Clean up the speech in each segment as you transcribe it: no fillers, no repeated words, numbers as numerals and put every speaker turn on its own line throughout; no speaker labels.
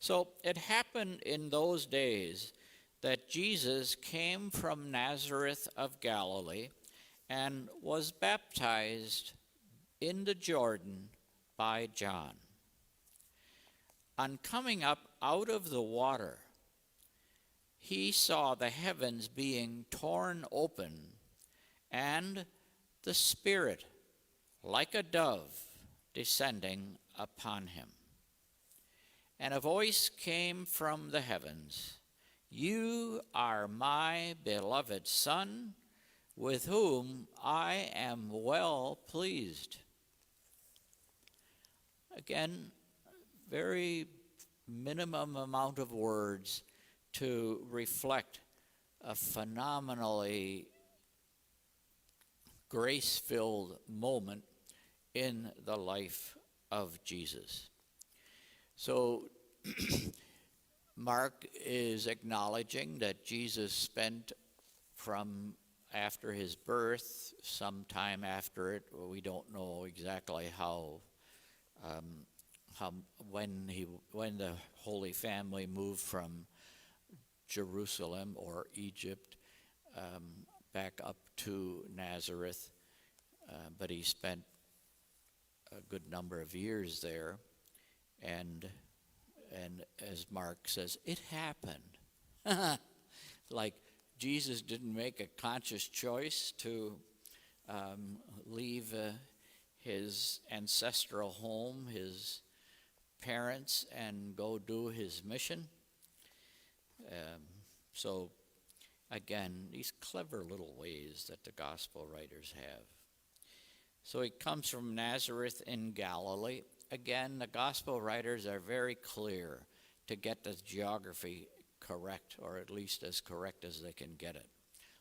So it happened in those days that Jesus came from Nazareth of Galilee and was baptized in the Jordan by John. On coming up out of the water, he saw the heavens being torn open and the Spirit, like a dove, descending upon him. And a voice came from the heavens, "You are my beloved Son, with whom I am well pleased." Again, very minimum amount of words to reflect a phenomenally grace-filled moment in the life of Jesus. So Mark is acknowledging that Jesus spent from after his birth, sometime after it, we don't know exactly when the Holy Family moved from Jerusalem or Egypt back up to Nazareth, but he spent a good number of years there, and as Mark says, it happened. Like Jesus didn't make a conscious choice to leave his ancestral home, his parents, and go do his mission. So again, these clever little ways that the gospel writers have. So he comes from Nazareth in Galilee. Again, the gospel writers are very clear to get the geography correct, or at least as correct as they can get it.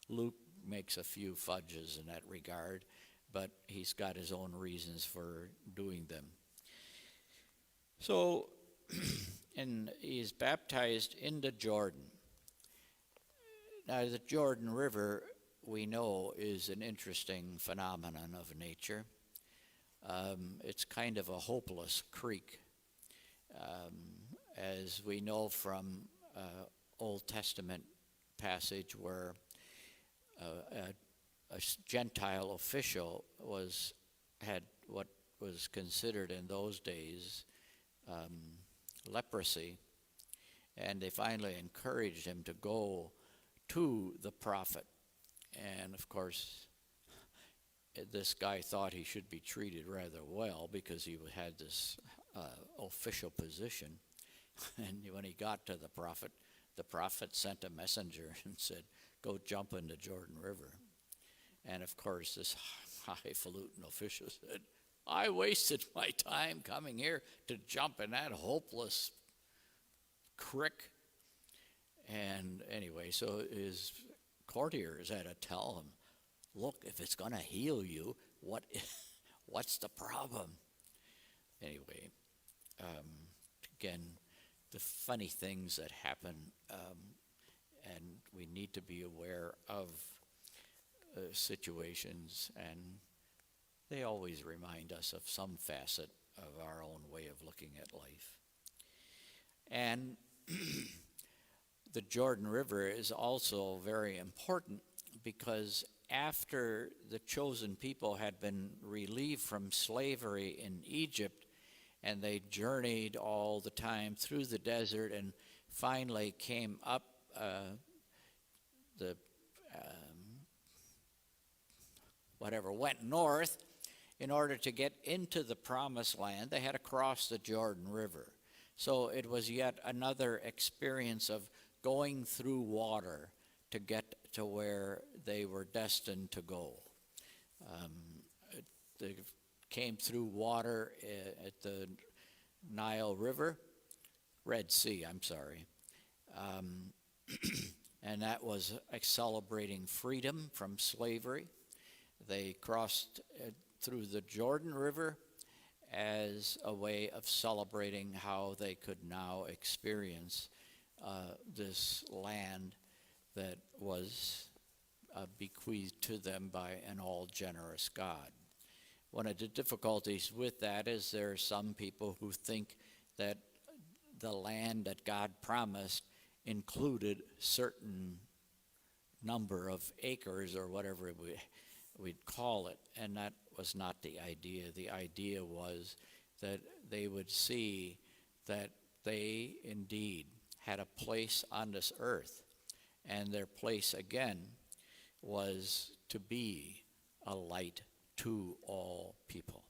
Luke makes a few fudges in that regard, but he's got his own reasons for doing them. So, and he's baptized in the Jordan. Now, the Jordan River, we know, is an interesting phenomenon of nature. It's kind of a hopeless creek. As we know from Old Testament passage where a Gentile official had what was considered in those days leprosy, and they finally encouraged him to go to the prophet. And of course, this guy thought he should be treated rather well because he had this official position. And when he got to the prophet sent a messenger and said, "Go jump in the Jordan River." And of course, this highfalutin official said, "I wasted my time coming here to jump in that hopeless creek." And anyway, so his courtiers had to tell him, "Look, if it's going to heal you, what's the problem?" Anyway, again, the funny things that happen, and we need to be aware of situations, and they always remind us of some facet of our own way of looking at life. And the Jordan River is also very important because after the chosen people had been relieved from slavery in Egypt, and they journeyed all the time through the desert and finally came up went north in order to get into the promised land, they had to cross the Jordan River. So it was yet another experience of going through water to get to where they were destined to go. They came through water at the Nile River, Red Sea, and that was celebrating freedom from slavery. They crossed through the Jordan River as a way of celebrating how they could now experience this land that was bequeathed to them by an all-generous God. One of the difficulties with that is there are some people who think that the land that God promised included certain number of acres or whatever we'd call it, and that was not the idea. The idea was that they would see that they indeed had a place on this earth, and their place again was to be a light to all people.